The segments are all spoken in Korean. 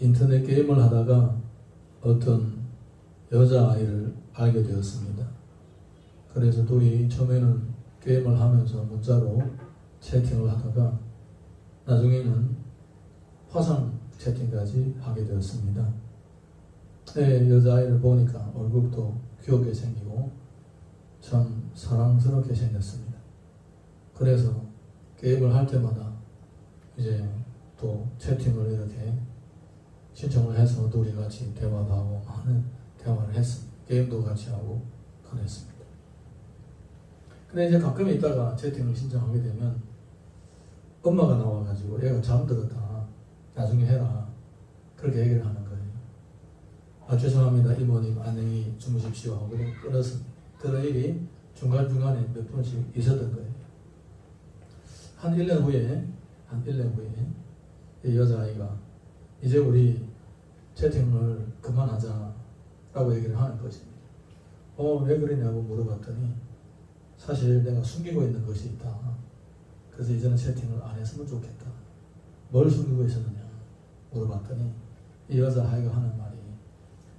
인터넷 게임을 하다가 어떤 여자아이를 알게 되었습니다. 그래서 둘이 처음에는 게임을 하면서 문자로 채팅을 하다가 나중에는 화상 채팅까지 하게 되었습니다. 여자아이를 보니까 얼굴도 귀엽게 생기고 참 사랑스럽게 생겼습니다. 그래서 게임을 할 때마다 이제 또 채팅을 이렇게 신청을 해서 둘이 같이 대화도 하고 하는 대화를 했습니다. 게임도 같이 하고 그랬습니다. 근데 이제 가끔 있다가 채팅을 신청하게 되면 엄마가 나와가지고 얘가 잠들었다, 나중에 해라, 그렇게 얘기를 하는 거예요. 죄송합니다 이모님, 안녕히 주무십시오 하고 끊었습니다. 그런 일이 중간중간에 몇 번씩 있었던 거예요. 한 1년 후에 이 여자아이가 이제 우리 채팅을 그만하자라고 얘기를 하는 것입니다. 왜 그러냐고 물어봤더니 사실 내가 숨기고 있는 것이 있다. 그래서 이제는 채팅을 안 했으면 좋겠다. 뭘 숨기고 있었느냐 물어봤더니 이 여자아이가 하는 말이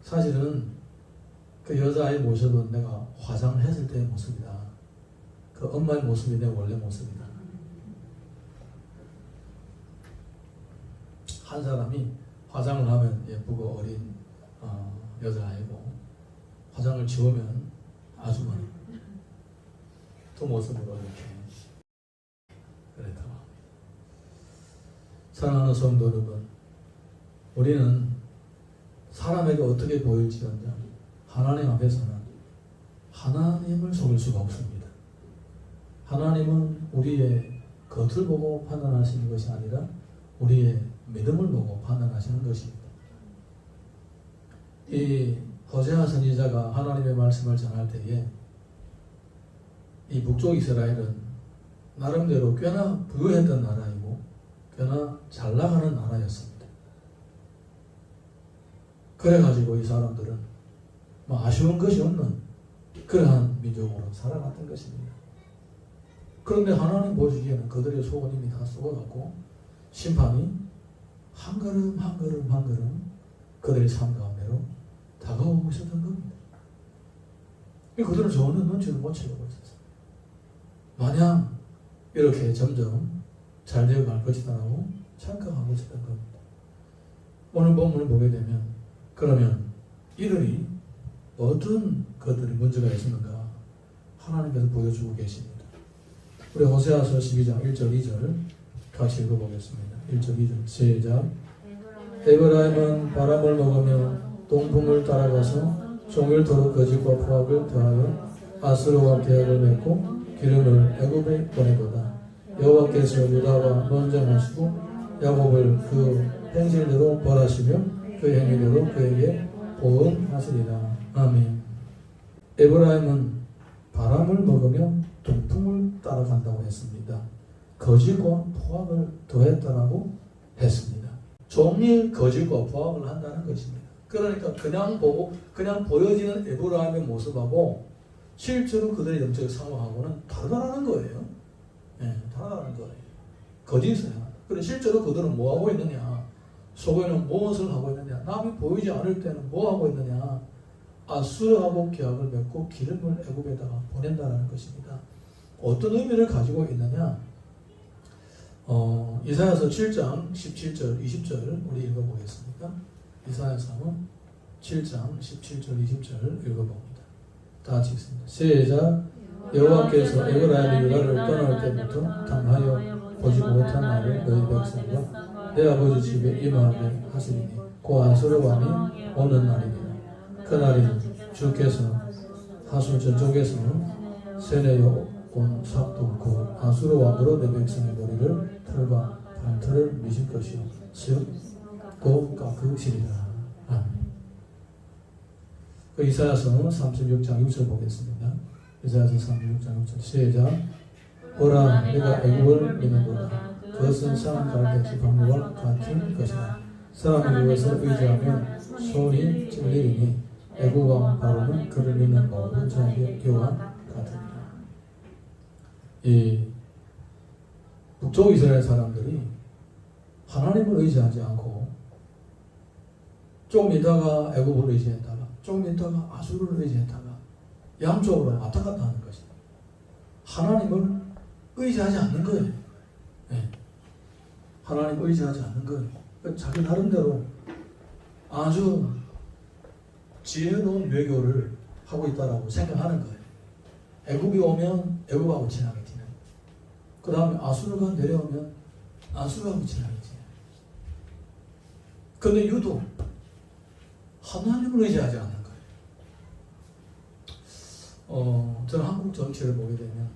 사실은 그 여자아이 모습은 내가 화장을 했을 때의 모습이다. 그 엄마의 모습이 내 원래 모습이다. 한 사람이 화장을 하면 예쁘고 어린 여자아이고 화장을 지우면 아주머니 두 모습으로 이렇게 그랬다고 합니다. 사랑하는 성도 여러분, 우리는 사람에게 어떻게 보일지언정 하나님 앞에서는 하나님을 속일 수가 없습니다. 하나님은 우리의 겉을 보고 판단하시는 것이 아니라 우리의 믿음을 보고 판단하시는 것입니다. 이 호세아 선지자가 하나님의 말씀을 전할 때에 이 북쪽 이스라엘은 나름대로 꽤나 부유했던 나라이고 꽤나 잘 나가는 나라였습니다. 그래가지고 이 사람들은 아쉬운 것이 없는 그러한 민족으로 살아갔던 것입니다. 그런데 하나님 보시기에는 그들의 속은 이미 다 썩어갔고 심판이 한 걸음 한 걸음 한 걸음 그들의 삶 가운데로 다가오고 있었던 겁니다. 그들은 전혀 눈치를 못 채고 있었어요. 마냥 이렇게 점점 잘 되어갈 것이다라고 착각하고 있었던 겁니다. 오늘 본문을 보게 되면 그러면 이들이 어떤 것들이 문제가 있었는가 하나님께서 보여주고 계십니다. 우리 호세아서 12장 1절 2절 같이 읽어보겠습니다. 1절 2절 시작. 에브라임은 바람을 먹으며 동풍을 따라가서 종일토록 거짓과 포악을 더하여 아수르와 계약을 맺고 기름을 애굽에 보내도다. 여호와께서 유다와 논쟁하시고 야곱을 그 행실대로 벌하시며 그 행위대로 그에게 보응하시리라. 아멘. 에브라임은 바람을 먹으며 동풍을 따라간다고 했습니다. 거짓과 포악을 더했다라고 했습니다. 종일 거짓과 포악을 한다는 것입니다. 그러니까 그냥 보고 그냥 보여지는 에브라임의 모습하고 실제로 그들의 영적 상황하고는 다르다는 거예요. 다르다는 거예요. 거짓이야. 그런데 실제로 그들은 뭐 하고 있느냐? 속에는 무엇을 하고 있느냐? 남이 보이지 않을 때는 뭐 하고 있느냐? 아수르하고 계약을 맺고 기름을 애굽에다가 보낸다는 것입니다. 어떤 의미를 가지고 있느냐? 이사야서 7장 17절 20절 우리 읽어보겠습니까? 이사야서 7장 17절 20절 읽어봅니다. 다 같이 읽습니다. 시작. 여호와께서 에브라임이 유다를 떠날 때부터 당하여 보지 못한 날을 너희 백성과 내 아버지 집에 임하게 하시리니 곧 아수르 왕이 오는 날이니라. 그날이 주께서 하수 저쪽에서 세내어 온 삭도 곧 아수르 왕으로 내 백성의 머리를 털과 발털을 미실 것이요 즉 곧 깎으시리라. 아멘. 이사야서 36장 6절 보겠습니다. 이사야서 36장 6절 시작. 보라 내가 애굽을 미는도다. 그것은 사람 갈대지 방울과 같은 것이다. 사람이 그것을 의지하면 손이 찔리니 애굽 왕 바로는 그를 믿는 모든 자에게 이와 같으니라. 이 북쪽 이스라엘 사람들이 하나님을 의지하지 않고 조금 있다가 애굽을 의지했다가 조금 있다가 아수르를 의지했다가 양쪽으로 왔다 갔다 하는 것입니다. 하나님을 의지하지 않는 거예요. 네. 하나님을 의지하지 않는 거예요. 자기 나름대로 아주 지혜로운 외교를 하고 있다라고 생각하는 거예요. 애굽이 오면 애굽하고 친하게 지내고, 그 다음에 아수르가 내려오면 아수르하고 친하게 지내고. 근데 유독 하나님을 의지하지 않는 거예요. 저는 한국 정치를 보게 되면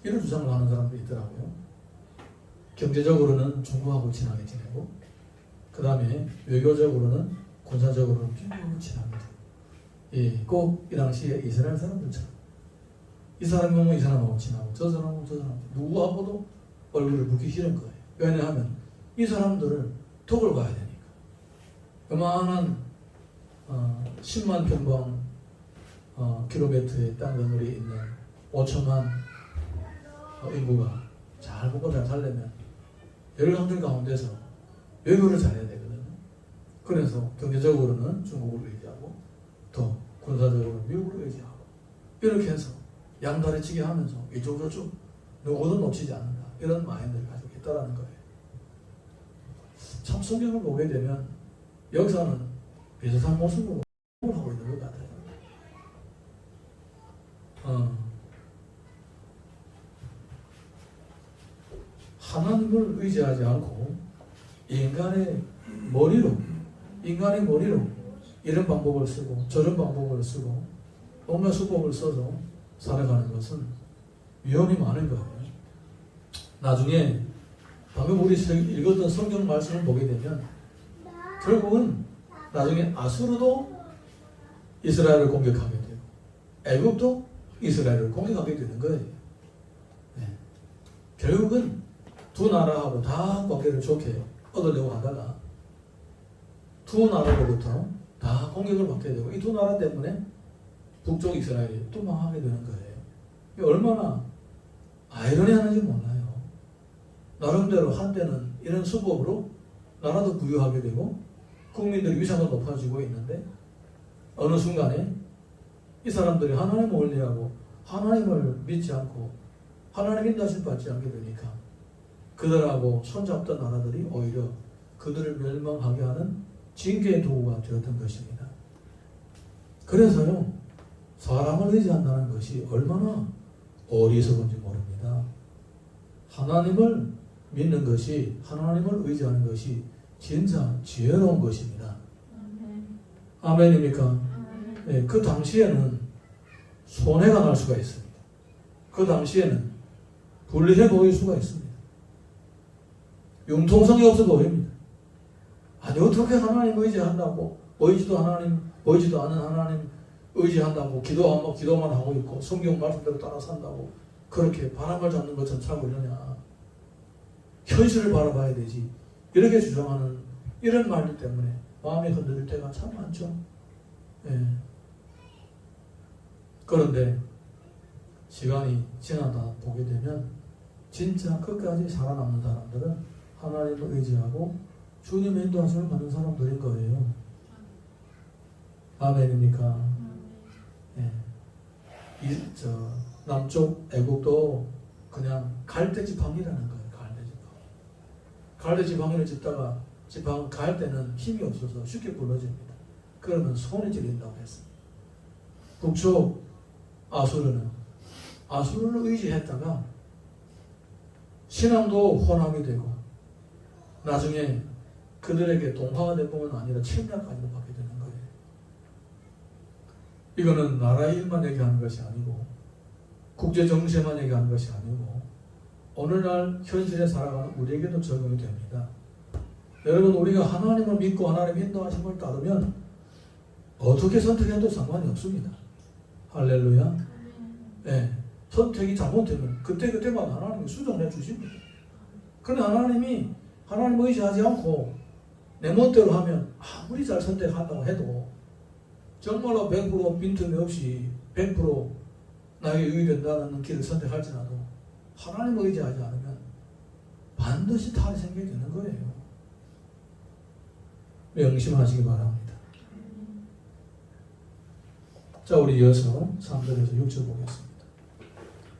이런 주장을 하는 사람도 있더라고요. 경제적으로는 중국하고 친하게 지내고, 그 다음에 외교적으로는 군사적으로는 미국하고 친하게 지내고, 예, 꼭 이 당시에 이스라엘 사람들처럼 이 사람이 오면 이 사람하고 친하고 저 사람은 저 사람, 누구하고도 얼굴을 붉기 싫은 거예요. 왜냐하면 이 사람들을 덕을 봐야 되니까. 요만한 10만 평방 킬로미터의 땅 건물이 있는 5천만 인구가 잘 먹고 잘 살려면 열강들 가운데서 외교를 잘해야 되거든요. 그래서 경제적으로는 중국을 의지하고 또 군사적으로는 미국을 의지하고 이렇게 해서 양다리치기 하면서 이쪽 저쪽 누구도 놓치지 않는다, 이런 마인드를 가지고 있다는 거예요. 참 성경을 보게 되면 역사는 비슷한 모습으로 하고 있는 것 같아요. 하나님을 의지하지 않고 인간의 머리로 이런 방법을 쓰고 저런 방법을 쓰고 온갖 수법을 써서 살아가는 것은 위험이 많은 거예요. 나중에 방금 우리 읽었던 성경 말씀을 보게 되면 결국은 나중에 아수르도 이스라엘을 공격하게 되고 애굽도 이스라엘을 공격하게 되는 거예요. 네. 결국은 두 나라하고 다 관계를 좋게 얻으려고 하다가 두 나라로부터 다 공격을 받게 되고 이 두 나라 때문에 북쪽 이스라엘이 또 망하게 되는 거예요. 이게 얼마나 아이러니하는지 몰라요. 나름대로 한때는 이런 수법으로 나라도 부유하게 되고 국민들의 위상도 높아지고 있는데 어느 순간에 이 사람들이 하나님을 원리하고 하나님을 믿지 않고 하나님 인도하심 받지 않게 되니까 그들하고 손잡던 나라들이 오히려 그들을 멸망하게 하는 징계의 도구가 되었던 것입니다. 그래서요, 사람을 의지한다는 것이 얼마나 어리석은지 모릅니다. 하나님을 믿는 것이, 하나님을 의지하는 것이 진짜 지혜로운 것입니다. 아멘입니까? 네, 그 당시에는 손해가 날 수가 있습니다. 그 당시에는 불리해 보일 수가 있습니다. 융통성이 없어 보입니다. 아니 어떻게 하나님 의지한다고, 보이지도 않은 하나님 의지한다고 기도만 하고 있고 성경 말씀대로 따라 산다고 그렇게 바람을 잡는 것처럼 살고 있느냐. 현실을 바라봐야 되지. 이렇게 주장하는 이런 말들 때문에 마음이 흔들릴 때가 참 많죠. 예. 그런데 시간이 지나다 보게 되면 진짜 끝까지 살아남는 사람들은 하나님을 의지하고 주님의 인도하심을 받는 사람들인 거예요. 아멘입니까? 예. 남쪽 애국도 그냥 갈대지팡이라는 거예요. 갈대지팡이를 짚다가 지팡이 갈 때는 힘이 없어서 쉽게 부러집니다. 그러면 손이 질린다고 했습니다. 북쪽 아수르를 의지했다가 신앙도 혼합이 되고 나중에 그들에게 동화가 될 뿐만 아니라 침략까지도 받게 되는 거예요. 이거는 나라의 일만 얘기하는 것이 아니고 국제 정세만 얘기하는 것이 아니고 오늘날 현실에 살아가는 우리에게도 적용이 됩니다. 여러분, 우리가 하나님을 믿고 하나님의 인도하심을 따르면 어떻게 선택해도 상관이 없습니다. 할렐루야. 네, 선택이 잘못되면 그때마다 하나님이 수정해 주십니다. 그런데 하나님이 하나님을 의지하지 않고 내 멋대로 하면 아무리 잘 선택한다고 해도 정말로 100% 빈틈이 없이 100% 나에게 유익된다는 길을 선택할지라도 하나님을 의지하지 않으면 반드시 탈이 생기게 되는 거예요. 명심하시기 바랍니다. 자, 우리 이어서 3절에서 6절 보겠습니다.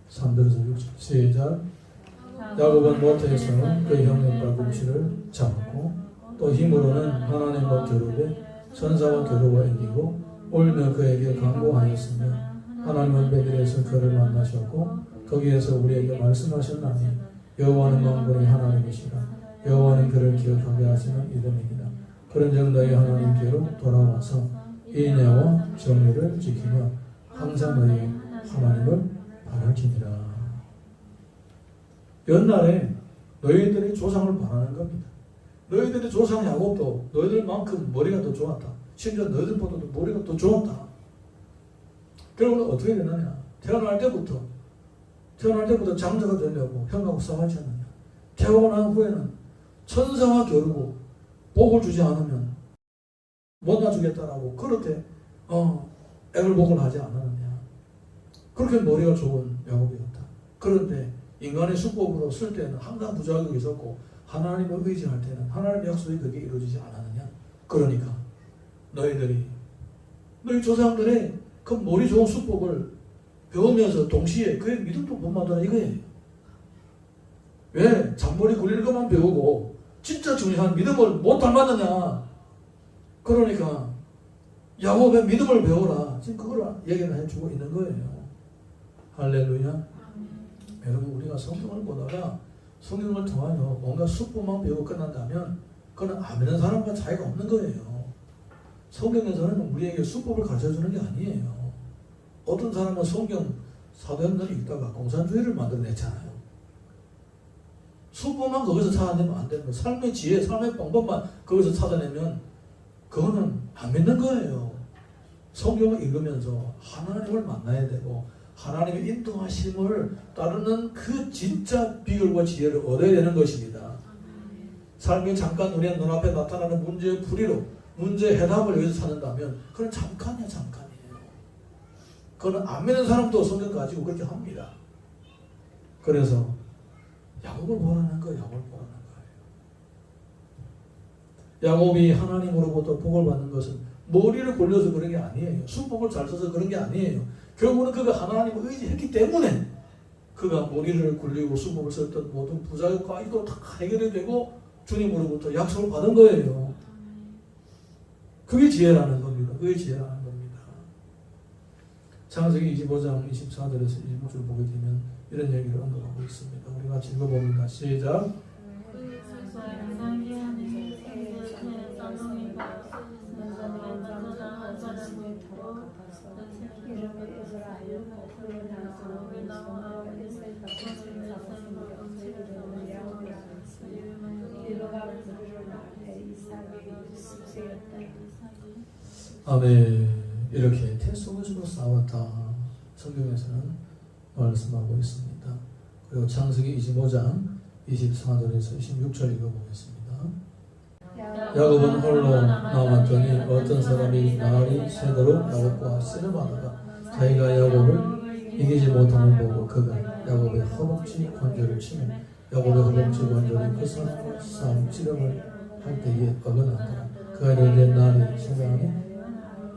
3절에서 6절 시작. 야곱은 모태에서 그 형님 발꿈치를 잡았고 또 힘으로는 하나님과 교류해 천사와 교류가 이기고 울며 그에게 강구하였으며 하나님은 베들에서 그를 만나셨고 거기에서 우리에게 말씀하셨나니 여호와는 만군의 하나님이시라. 여호와는 그를 기억하게 하시는 이름이니라. 그런즉 너희 하나님께로 돌아와서 인애와 정의를 지키며 항상 너희 하나님을 바라지니라. 옛날에 너희들의 조상을 바라는 겁니다. 너희들의 조상 야곱도 너희들만큼 머리가 더 좋았다. 심지어 너희들보다도 머리가 더 좋았다. 그러면 어떻게 되느냐? 태어날 때부터 장자가 되려고 형하고 싸우지 않느냐? 태어나고 난 후에는 천사와 겨루고 복을 주지 않으면 못 놔주겠다라고 그렇게 애걸복을 하지 않았느냐? 그렇게 머리가 좋은 야곱이었다. 그런데 인간의 수법으로 쓸 때는 항상 부자격이 있었고 하나님을 의지할 때는 하나님의 약속이 그게 이루어지지 않았느냐? 그러니까 너희 조상들의 그 머리 좋은 수법을 배우면서 동시에 그의 믿음도 못 만드나 이거예요. 왜? 잔머리 굴리는 것만 배우고 진짜 중요한 믿음을 못 닮았느냐? 그러니까 야곱의 믿음을 배워라. 지금 그걸 얘기를 해주고 있는 거예요. 할렐루야. 여러분, 우리가 성경을 보다가 성경을 통하여 뭔가 수법만 배우고 끝난다면 그건 안 믿는 사람과 차이가 없는 거예요. 성경에서는 우리에게 수법을 가르쳐주는 게 아니에요. 어떤 사람은 성경 사도행전을 읽다가 공산주의를 만들어냈잖아요. 수법만 거기서 찾아내면 안 되는 거예요. 삶의 지혜, 삶의 방법만 거기서 찾아내면 그거는 안 믿는 거예요. 성경을 읽으면서 하나님을 만나야 되고 하나님의 인도하심을 따르는 그 진짜 비결과 지혜를 얻어야 되는 것입니다. 삶이 잠깐 우리의 눈앞에 나타나는 문제의 풀이로 문제의 해답을 위해서 찾는다면 그건 잠깐이에요. 그건 안 믿는 사람도 성경 가지고 그렇게 합니다. 그래서 야곱을 보라는 거예요. 야곱이 하나님으로부터 복을 받는 것은 머리를 굴려서 그런 게 아니에요. 수법을 잘 써서 그런 게 아니에요. 결국은 그가 하나님을 의지했기 때문에 그가 머리를 굴리고 수법을 썼던 모든 부자격과 이거 다 해결이 되고 주님으로부터 약속을 받은 거예요. 그게 지혜라는 겁니다. 창세기 25장 24절에서 25절 보게 되면 이런 얘기를 언급하고 있습니다. 우리 같이 읽어봅니다. 시작. 아멘. 이렇게 태 속에서도 싸웠다. 성경에서는 말씀하고 있습니다. 그리고 창세기 25장 24절에서 26절 읽어보겠습니다. 야곱은 홀로 남았더니 어떤 사람이 나흘이 새도록 야곱과 씨름하다가 자기가 야곱을 이기지 못함을 보고 그가 야곱의 허벅지 관절을 치며 야곱의 허벅지 관절이 그 사람과 싸움 씨름을 할 때에 어긋나더라. 그가 이르되 나를 생각하니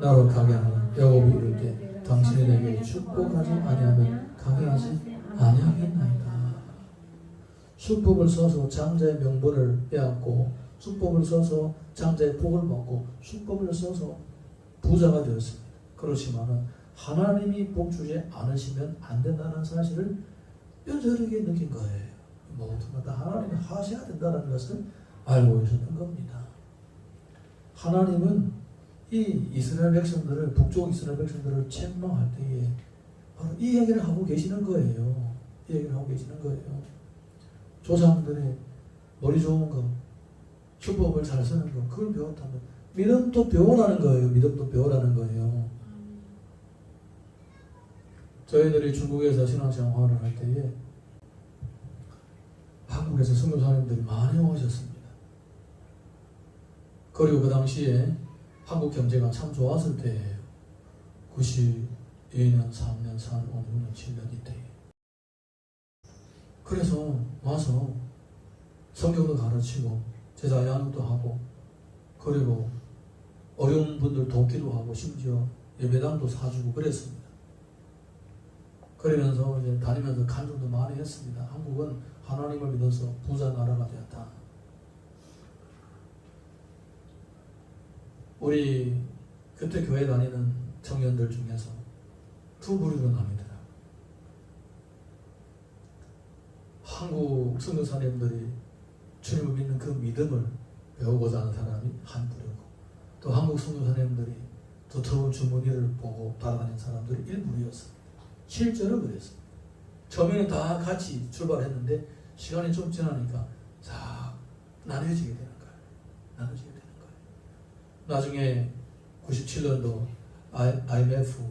나로 가게 하라. 야곱이 이르되 당신이 내게 축복하지 아니하면 가게 하지 아니하겠나이다. 수법을 써서 장자의 명분을 빼앗고 수법을 써서 장자의 복을 먹고 수법을 써서 부자가 되었습니다. 그렇지만은 하나님이 복 주지 않으시면 안 된다는 사실을 뼈저리게 느낀 거예요. 모두마다 하나님이 하셔야 된다는 것을 알고 있었던 겁니다. 하나님은 이 이스라엘 백성들을, 북쪽 이스라엘 백성들을 책망할 때에 바로 이 얘기를 하고 계시는 거예요. 조상들의 머리 좋은 거, 수법을 잘 쓰는 거, 그걸 배웠다면 믿음도 배우라는 거예요. 저희들이 중국에서 신앙생활을 할 때에 한국에서 선교사님들이 많이 오셨습니다. 그리고 그 당시에 한국 경제가 참 좋았을 때예요. 92년, 3년, 4년, 5년, 7년 이때. 그래서 와서 성경도 가르치고 제자 양육도 하고 그리고 어려운 분들 돕기도 하고 심지어 예배당도 사주고 그랬습니다. 그러면서 이제 다니면서 간증도 많이 했습니다. 한국은 하나님을 믿어서 부자 나라가 되었다. 우리 그때 교회 다니는 청년들 중에서 두 부류로 나뉩니다. 한국 선교사님들이 주님을 믿는 그 믿음을 배우고자 하는 사람이 한 부류고, 또 한국 선교사님들이 두터운 주머니를 보고 따라다니는 사람들이 일부류였습니다. 실제로 그랬습니다. 처음에는 다 같이 출발했는데 시간이 좀 지나니까 싹 나눠지게 되는 거예요. 나눠지게 되는 거예요. 나중에 97년도 IMF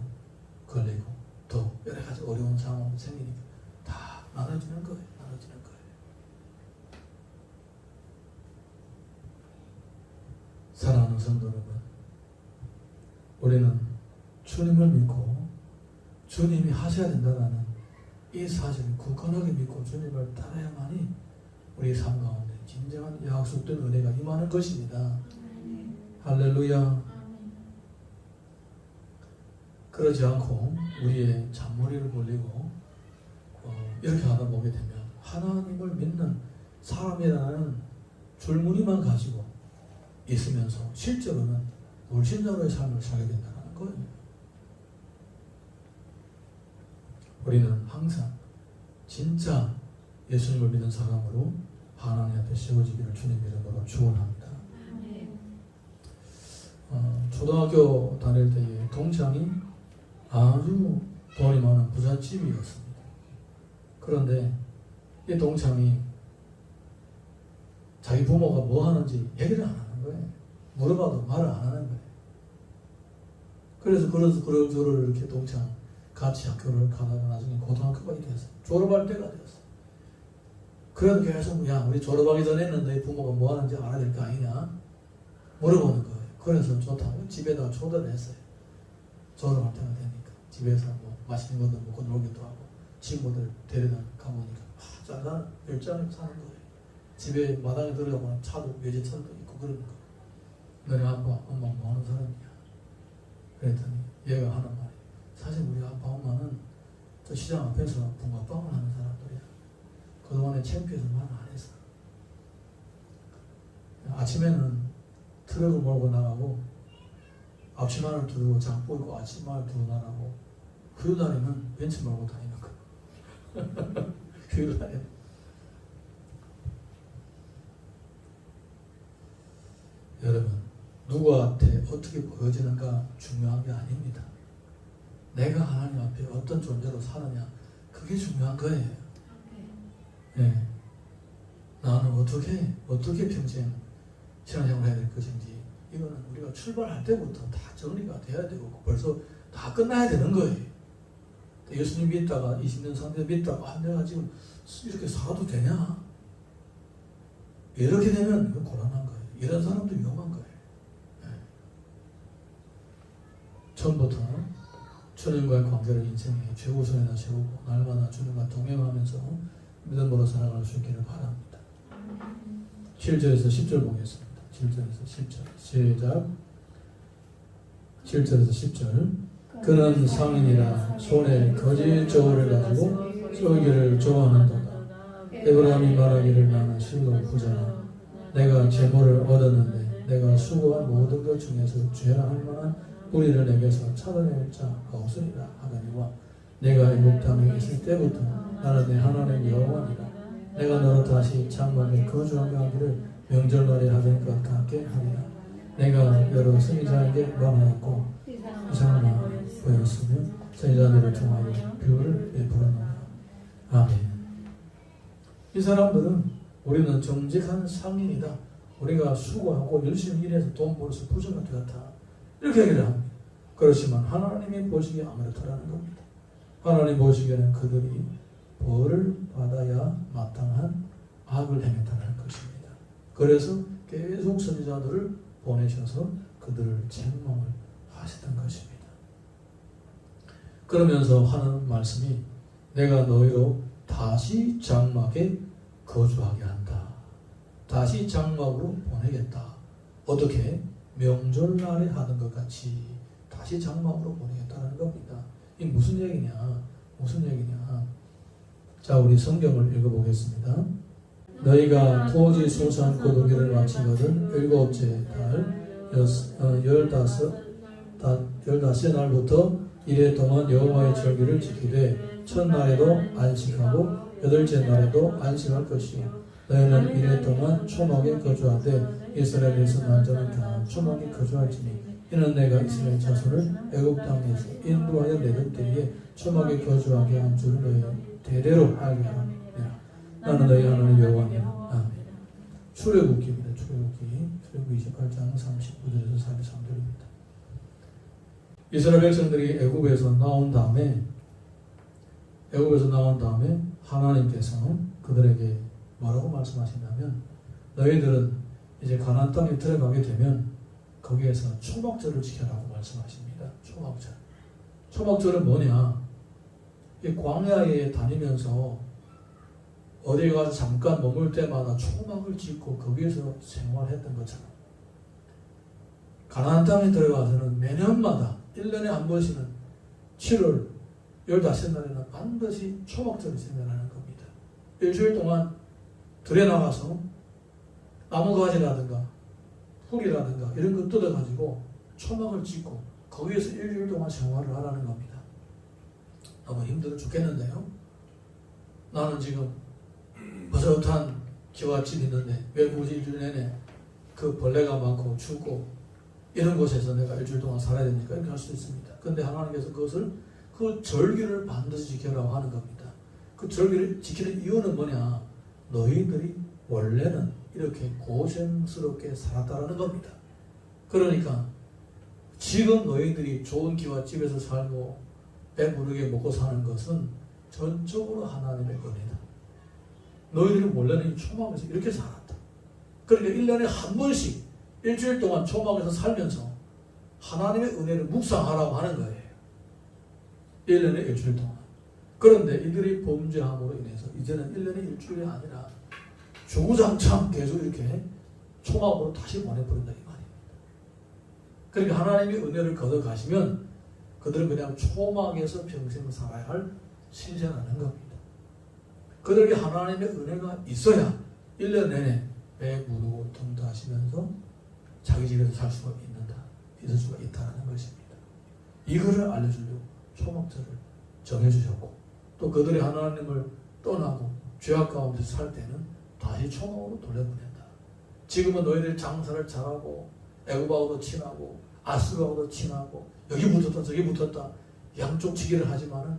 걸리고 또 여러 가지 어려운 상황이 생기니까 다 나눠지는 거예요. 나눠지는 거예요. 사랑하는 성도 여러분, 우리는 주님을 믿고 주님이 하셔야 된다는 이 사실을 굳건하게 믿고 주님을 따라야만이 우리 삶 가운데 진정한 약속된 은혜가 임하는 것입니다. 할렐루야. 그러지 않고 우리의 잔머리를 돌리고 이렇게 하다 보게 되면 하나님을 믿는 사람이라는 줄무늬만 가지고 있으면서 실제로는 불신자로의 삶을 살게 된다는 거예요. 우리는 항상 진짜 예수님을 믿는 사람으로 하나님 앞에 세워지기를 주님 이름으로 축원합니다. 초등학교 다닐 때에 동창이 아주 돈이 많은 부잣집이었습니다. 그런데 이 동창이 자기 부모가 뭐 하는지 얘기를 안 하는 거예요. 물어봐도 말을 안 하는 거예요. 그래서 그러저러 이렇게 동창 같이 학교를 가다가 나중에 고등학교가 됐어요. 졸업할 때가 되었어요. 그래도 계속 야 우리 졸업하기 전에는 너희 부모가 뭐 하는지 알아야 될 거 아니냐 물어보는 거예요. 그래서 좋다고 집에다가 초대를 했어요. 졸업할 때가 되니까 집에서 뭐 맛있는 것도 먹고 놀기도 하고 친구들 데려다 가보니까 짠한 별장에 사는 거예요. 집에 마당에 들어가보면 차도 외제차도 있고 그러는 거예요. 너네 아빠 엄마 뭐 하는 사람이야? 그랬더니 얘가 하는 말이 사실 우리 아빠 엄마는 저 시장 앞에서 붕어빵을 하는 사람들이야. 그동안에 창피해서 말 안 했어. 아침에는 트럭을 몰고 나가고 앞치마를 두르고 장보 입고 앞치마를 두르고 나가고 휴일날에는 벤츠 몰고 다니는 거야. 휴일날에. 여러분 누구한테 어떻게 보여지는가 중요한 게 아닙니다. 내가 하나님 앞에 어떤 존재로 사느냐 그게 중요한 거예요. 네. 나는 어떻게 평생 신앙생활을 해야 될 것인지 이거는 우리가 출발할 때부터 다 정리가 돼야 되고 벌써 다 끝나야 되는 거예요. 예수님 믿다가 20년 30년 믿다가 내가 지금 이렇게 살아도 되냐? 이렇게 되면 이건 곤란한 거예요. 이런 사람도 위험한 거예요. 네. 처음부터 주님과의 관계를 인생의 최우선에다 세우고 날마다 주님과 동행하면서 믿음으로 살아갈 수 있기를 바랍니다. 7절에서 10절 보겠습니다. 7절에서 10절 시작. 7절에서 10절 그는 상인이라 손에 거짓 저울을 가지고 쏠기를 좋아하는도다. 에브라임이 말하기를 나는 실로 부자라. 내가 재물을 얻었는데 내가 수고한 모든 것 중에서 죄라 할 만한 뿌리를 내게서 찾아낼 자가 없으리라 하더니와 내가 애국 땅에 있을 때부터 나는 내 하나님 여호와니라. 내가 너로 다시 장막에 거주하게 하기를 명절날에 하던 것 같게 하리라. 내가 여러 선지자에게 말하였고 이상하나 보였으며 선지자들을 통하여 뷰를 베풀었노라. 아멘. 이 사람들은 우리는 정직한 상인이다. 우리가 수고하고 열심히 일해서 돈 벌어서 부자가 되었다. 이렇게 얘기를 합니다. 그렇지만 하나님이 보시기에 아무렇다라는 겁니다. 하나님 보시기에는 그들이 벌을 받아야 마땅한 악을 행했다는 것입니다. 그래서 계속 선지자들을 보내셔서 그들을 책망을 하시던 것입니다. 그러면서 하는 말씀이 내가 너희로 다시 장막에 거주하게 한다. 다시 장막으로 보내겠다. 어떻게 명절날에 하는 것 같이 다시 장막으로 보내겠다는 겁니다. 이 무슨 얘기냐? 무슨 얘기냐? 자, 우리 성경을 읽어보겠습니다. 너희가 토지 소산 거두기를 마치거든 일곱째 달 15째 날부터 이래 동안 여호와의 절기를 지키되 첫날에도 안식하고 여덟째 날에도 안식할 것이요 너희는 이래 동안 초막에 거주하되 이스라엘에서 난자는 경한 초막에 거주할지니 이는 내가 이스라엘 자손을 애굽 땅에서 인도하여 내릴 때에 초막에 거주하게 한 줄 너희 대대로 알게 하라. 나는 너희 하나님 여호와니라. 아멘. 출애굽기입니다. 출애굽기 28장 39절에서 43절입니다. 이스라엘 백성들이 애굽에서 나온 다음에 하나님께서 그들에게 뭐라고 말씀하시냐면 너희들은 이제 가나안 땅에 들어가게 되면 거기에서 초막절을 지켜라고 말씀하십니다. 초막절은 뭐냐? 이 광야에 다니면서 어디 가서 잠깐 머물 때마다 초막을 짓고 거기에서 생활했던 것처럼 가나안 땅에 들어가서는 매년마다 1년에 한 번씩은 7월 15날에는 반드시 초막절을 생겨나는 겁니다. 일주일 동안 들에 나가서 나무가지라든가 풀이라든가 이런 거 뜯어가지고 초막을 짓고 거기에서 일주일 동안 생활을 하라는 겁니다. 너무 힘들어 죽겠는데요. 나는 지금 버섯한 기와집 있는데 왜 굳이 일주일 내내 그 벌레가 많고 춥고 이런 곳에서 내가 일주일 동안 살아야 됩니까? 이렇게 할 수 있습니다. 그런데 하나님께서 그 절기를 반드시 지켜라고 하는 겁니다. 그 절기를 지키는 이유는 뭐냐? 너희들이 원래는 이렇게 고생스럽게 살았다라는 겁니다. 그러니까 지금 너희들이 좋은 기와집에서 살고 배부르게 먹고 사는 것은 전적으로 하나님의 은혜다. 너희들이 원래는 이 초막에서 이렇게 살았다. 그러니까 1년에 한 번씩 일주일 동안 초막에서 살면서 하나님의 은혜를 묵상하라고 하는 거예요. 1년에 일주일 동안. 그런데 이들이 범죄함으로 인해서 이제는 1년에 일주일이 아니라 주구장창 계속 이렇게 초막으로 다시 보내버린다 이 말입니다. 그러니까 하나님의 은혜를 걷어가시면 그들은 그냥 초막에서 평생 살아야 할 신세라는 겁니다. 그들에게 하나님의 은혜가 있어야 1년 내내 배부르고 덤다하시면서 자기 집에서 살 수가 있을 수가 있다는 것입니다. 이거를 알려주려고 초막절을 정해주셨고 또 그들이 하나님을 떠나고 죄악 가운데서 살 때는 다시 초막으로 돌려보낸다. 지금은 너희들 장사를 잘하고 애굽하고도 친하고 아수르하고도 친하고 여기 붙었다 저기 붙었다 양쪽 치기를 하지만은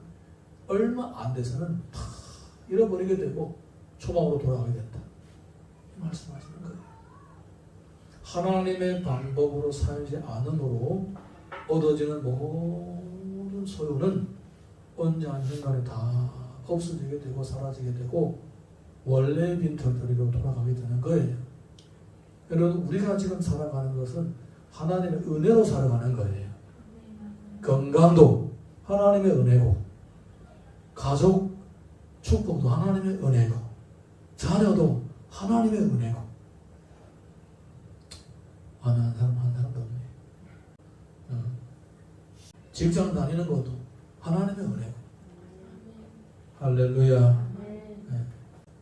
얼마 안 돼서는 다 잃어버리게 되고 초막으로 돌아가게 된다. 말씀하시는 거예요. 하나님의 방법으로 살지 않음으로 얻어지는 모든 소유는 언제 한 순간에 다 없어지게 되고 사라지게 되고 원래 빈털터리로 돌아가게 되는 거예요. 여러분 우리가 지금 살아가는 것은 하나님의 은혜로 살아가는 거예요. 건강도 하나님의 은혜고 가족 축복도 하나님의 은혜고 자녀도 하나님의 은혜고 아멘 한 사람도 없네. 직장 다니는 것도 하나님의 은혜고 할렐루야. 네.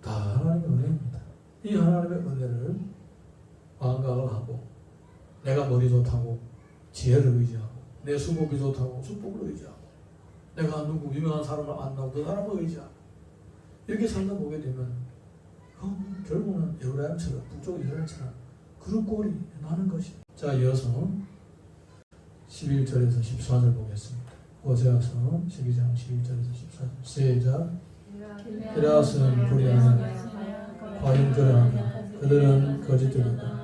다 하나님의 은혜입니다. 이 하나님의 은혜를 망각을 하고 내가 머리 좋다고 지혜를 의지하고 내 수복이 좋다고 수복을 의지하고 내가 누구 유명한 사람을 안다고 그 사람을 의지하고 이렇게 살다 보게 되면 결국은 에브라임처럼 북쪽 이스라엘처럼 그런 꼴이 나는 것입니다. 자, 이어서 11절에서 14절 보겠습니다. 호세아서 12장 11절에서 14절 시작. 기럇은 불의하며 과잉절하며 그들은 거짓들이다.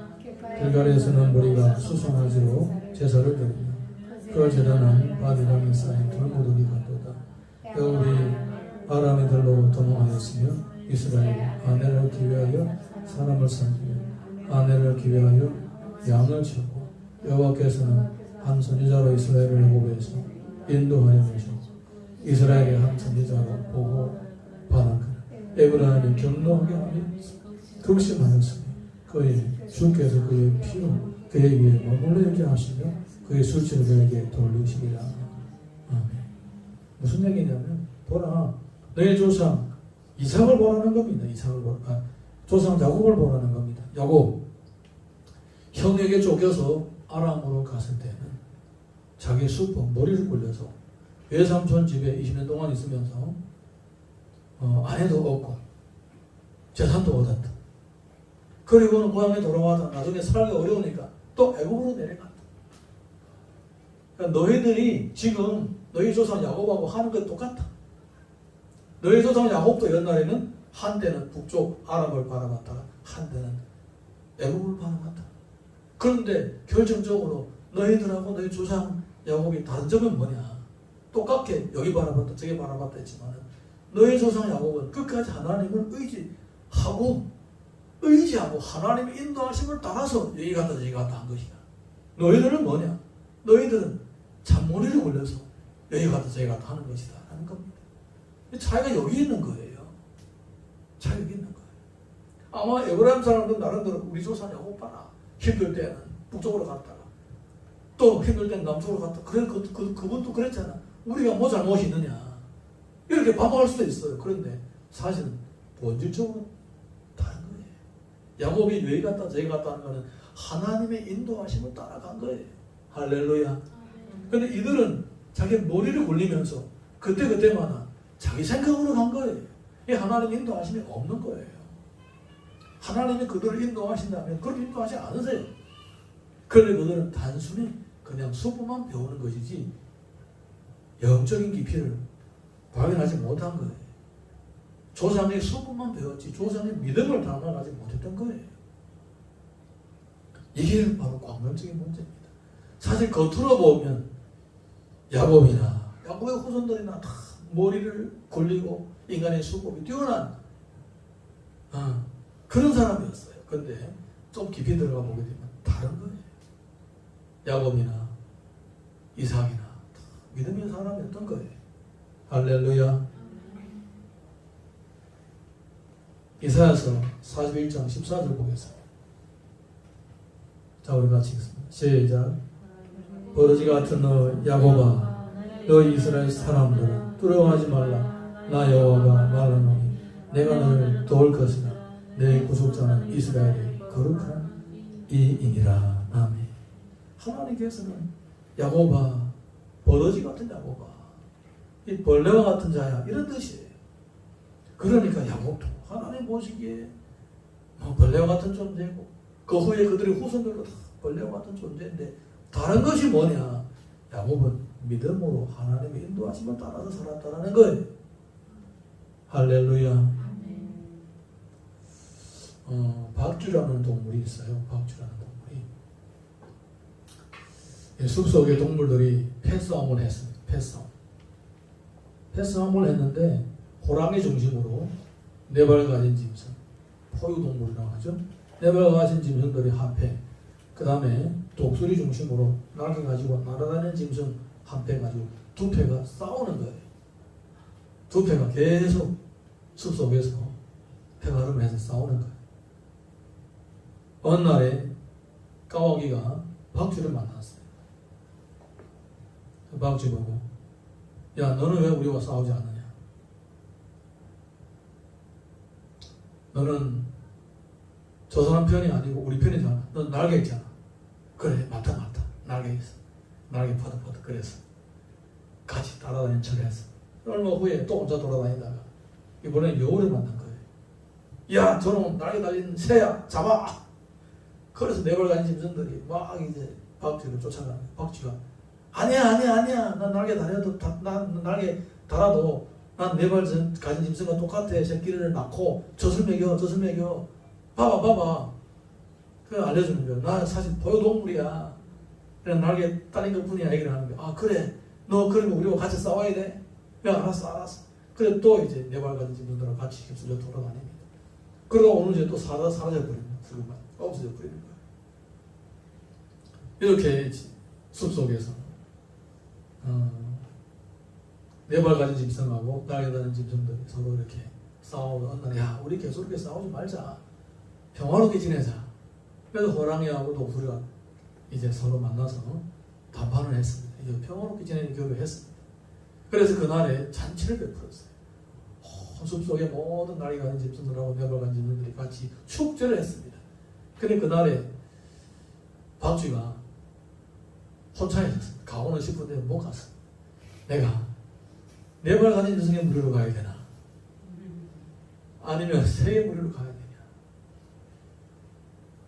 길갈에서는 무리가 수송아지로 제사를 드리며 그 제단은 바디람에 쌓인 돌무더기 같도다. 여우리 아람이들로 도망하였으며 이스라엘 아내를 기회하여 사람을 섬기며 아내를 기회하여 양을 치고 여호와께서는 한 선지자로 이스라엘을 애굽에서 인도하여 내시고 이스라엘의 한 선지자로 보고 반하거나 에브라임이 경노하게 하며 극심하였으니 그의 주께서 그의 피로 그의 위에 머물러 있게 하시며 그의 술취를 그에게 돌리시리라. 아멘. 무슨 얘기냐면 보라 너의 조상 이삭을 보라는 겁니다. 조상 야곱을 보라는 겁니다. 야곱 형에게 쫓겨서 아람으로 갔을 때는 자기 수포 머리를 굴려서 외삼촌 집에 20년 동안 있으면서 아내도 얻고 재산도 얻었다. 그리고는 고향에 돌아와서 나중에 살기 어려우니까 또 애굽으로 내려갔다. 그러니까 너희들이 지금 너희 조상 야곱하고 하는 것 똑같다. 너희 조상 야곱도 옛날에는 한때는 북쪽 아랍을 바라봤다가 한때는 애굽을 바라봤다. 그런데 결정적으로 너희들하고 너희 조상 야곱이 다른 점은 뭐냐? 똑같게 여기 바라봤다 저기 바라봤다 했지만 너희 조상 야곱은 끝까지 하나님을 의지하고 하나님의 인도하심을 따라서 여기 갔다 저기 갔다 한 것이야. 너희들은 뭐냐? 너희들은 잔머리를 굴려서 여기 갔다 저기 갔다 하는 것이다 하는 겁니다. 차이가 여기 있는 거예요. 차이가 여기 있는 거예요. 아마 에브라임 사람들은 나름대로 우리 조상 야곱 봐라. 힘들 때는 북쪽으로 갔다가 또 힘들 때는 남쪽으로 갔다. 그래 그분도 그랬잖아. 우리가 뭐 잘못이 있느냐 이렇게 반박할 수도 있어요. 그런데 사실은 본질적으로 다른 거예요. 야곱이 여기 갔다 저기 갔다 하는 거는 하나님의 인도하심을 따라간 거예요. 할렐루야. 그런데 이들은 자기 머리를 굴리면서 그때마다 자기 생각으로 간 거예요. 이 하나님 인도하심이 없는 거예요. 하나님이 그들을 인도하신다면 그렇게 인도하지 않으세요. 그런데 그들은 단순히 그냥 수법만 배우는 것이지 영적인 깊이를 발견하지 못한 거예요. 조상의 수법만 배웠지 조상의 믿음을 담아가지 못했던 거예요. 이게 바로 광론적인 문제입니다. 사실 겉으로 보면 야곱의 후손들이나 다 머리를 굴리고 인간의 수법이 뛰어난 그런 사람이었어요. 그런데 좀 깊이 들어가 보게 되면 다른 거예요. 야곱이나 이삭이나 믿음의 사람이었던 거예요. 할렐루야. 이사야서 41장 14절 보겠습니다. 자, 우리 같이 읽습니다. 시작. 버러지 같은 너 야곱아, 너 이스라엘 사람들은 두려워하지 말라. 나 여호와가 말하노니 내가 너를 도울 것이나 내 구속자는 이스라엘의 거룩한 이이니라. 아멘. 하나님께서는 야곱아, 버러지 같은 야곱아, 이 벌레와 같은 자야, 이런 뜻이에요. 그러니까 야곱도 하나님 보시기에 벌레와 같은 존재고 그 후에 그들의 후손들도 다 벌레와 같은 존재인데 다른 것이 뭐냐? 야곱은 믿음으로 하나님의 인도하심을 따라서 살았다는 거예요. 할렐루야. 박쥐라는 동물이 있어요. 박쥐라는 동물이 숲속의 동물들이 패싸움을 했습니다. 패싸움을 했는데 호랑이 중심으로 네 발 가진 짐승, 포유동물이라고 하죠. 네 발 가진 짐승들이 한 패, 그 다음에 독수리 중심으로 날개 가지고 날아다니는 짐승 한 패 가지고 두 패가 싸우는 거예요. 두 패가 계속 숲속에서 패가름해서 싸우는 거예요. 어느 날에 까마귀가 박쥐를 만났어요. 박쥐 보고, 야, 너는 왜 우리와 싸우지 않느냐? 너는 저 사람 편이 아니고 우리 편이잖아. 넌 날개 있잖아. 그래, 맞다. 날개 있어. 날개 퍼득. 그래서 같이 따라다니는 척을 했어. 얼마 후에 또 혼자 돌아다니다가 이번엔 여우를 만난 거예요. 야, 저놈 날개 달린 새야, 잡아! 그래서 네 발 가진 짐승들이 막 이제 박쥐를 쫓아가는 거예요. 박쥐가 아니야. 난 날개 달아도 난 날개 달아도 난 네 발 가진 짐승과 똑같아. 새끼를 낳고 젖을 먹여. 봐봐. 그래 알려주는 거야. 나 사실 포유동물이야. 그냥 날개 달린 것 뿐이야. 얘기를 하는 거야. 아, 그래. 너 그러면 우리와 같이 싸워야 돼? 야, 알았어. 그래 또 이제 네 발 가진 짐승들과 같이 휩쓸려 돌아다닙니다. 그러다 어느 주에 또 사라져버립니다. 슬그만 없어져버리는 거야. 이렇게 숲속에서 네 발 가진 짐승하고 날개 달린 짐승들이 서로 이렇게 싸우고 어느 날, 야, 우리 계속 이렇게 싸우지 말자. 평화롭게 지내자. 그래서 호랑이하고 독수리가 이제 서로 만나서 담판을 했습니다. 이제 평화롭게 지내는 교류를 했습니다. 그래서 그날에 잔치를 베풀었어요. 숲속에 모든 나이 가진 집순들하고 뇌발 가진 집순들이 같이 축제를 했습니다. 근데 그날에 박쥐가 혼자 있었습니다. 가고는 싶은데 못 갔습니다. 내가 뇌발 가진 저승의 무리로 가야 되나? 아니면 새의 무리로 가야 되냐?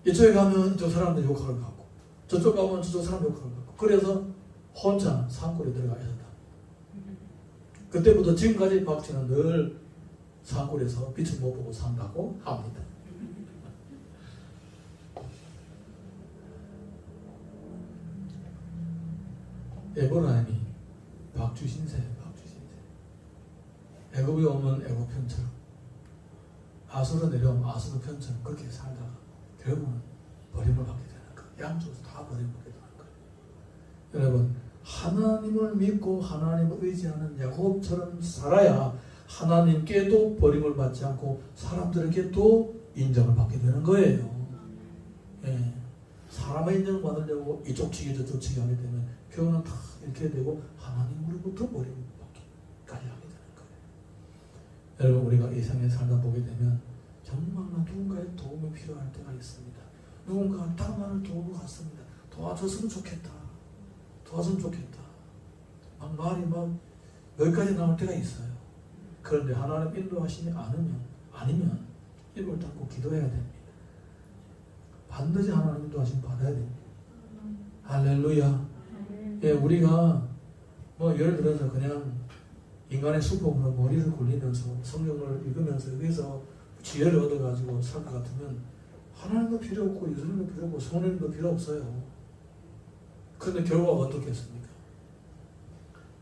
이쪽에 가면 이쪽 사람들 욕할 것 같고 저쪽 가면 저쪽 사람 욕할 것 같고 그래서 혼자 산골에 들어가 있었다. 그때부터 지금까지 박쥐는 늘 산골에서 빛을 못 보고 산다고 합니다. 에브라임이 박쥐 신세예요. 박쥐 신세. 애굽에 오면 애굽 편처럼, 아수르 내려오면 아수르 편처럼 그렇게 살다가 결국은 버림을 받게 되는 거예요. 양쪽에서 다 버림을 받게 되는 거예요. 여러분, 하나님을 믿고 하나님을 의지하는 야곱처럼 살아야 하나님께도 버림을 받지 않고 사람들에게도 인정을 받게 되는 거예요. 예. 사람의 인정을 받으려고 이쪽 치기 저쪽 치기 하게 되면 결국은 다 이렇게 되고 하나님으로부터 버림을 받기까지 하게 되는 거예요. 여러분, 우리가 이 세상에 살다 보게 되면 정말로 누군가의 도움이 필요할 때가 있습니다. 누군가가 딱 나를 도우러 갔습니다. 도와줬으면 좋겠다. 도와줬으면 좋겠다. 막 말이 막 여기까지 나올 때가 있어요. 그런데 하나님 인도하시지 아니면 입을 닫고 기도해야 됩니다. 반드시 하나님 인도하심 받아야 됩니다. 할렐루야. 예, 우리가 뭐 예를 들어서 그냥 인간의 수법으로 머리를 굴리면서 성경을 읽으면서 여기서 지혜를 얻어가지고 살 것 같으면 하나님도 필요 없고 예수님도 필요 없고 성령님도 필요 없어요. 그런데 결과가 어떻겠습니까?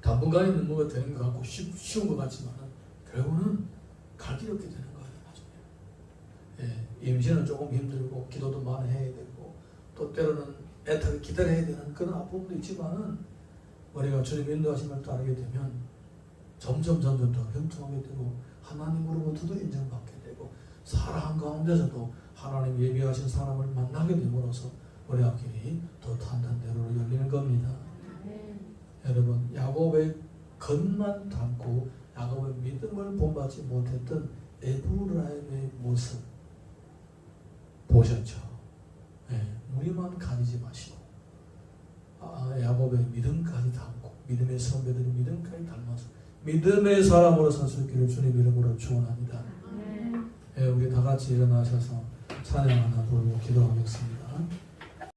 당분간에 있는 뭐가 되는 것 같고 쉬운 것 같지만 결국은 갈 길이 없게 되는 거예요. 나중에. 예, 임신은 조금 힘들고 기도도 많이 해야 되고 또 때로는 애타게 기다려야 되는 그런 아픔도 있지만은 우리가 주님 인도하심을 따르게 되면 점점 더 형통하게 되고 하나님으로부터도 인정받게 되고 사랑 가운데서도 하나님 예비하신 사람을 만나게 됨으로써 우리 앞길이 더 탄탄대로로 열리는 겁니다. 여러분, 야곱의 겉만 담고 야곱의 믿음을 본받지 못했던 에브라임의 모습 보셨죠? 네, 무리만 가지지 마시고 야곱의 믿음까지 담고 믿음의 선배들의 믿음까지 닮아서 믿음의 사람으로 설 수 있기를 주님 이름으로 축원합니다. 네, 우리 다 같이 일어나셔서 찬양 하나 부르고 기도하겠습니다.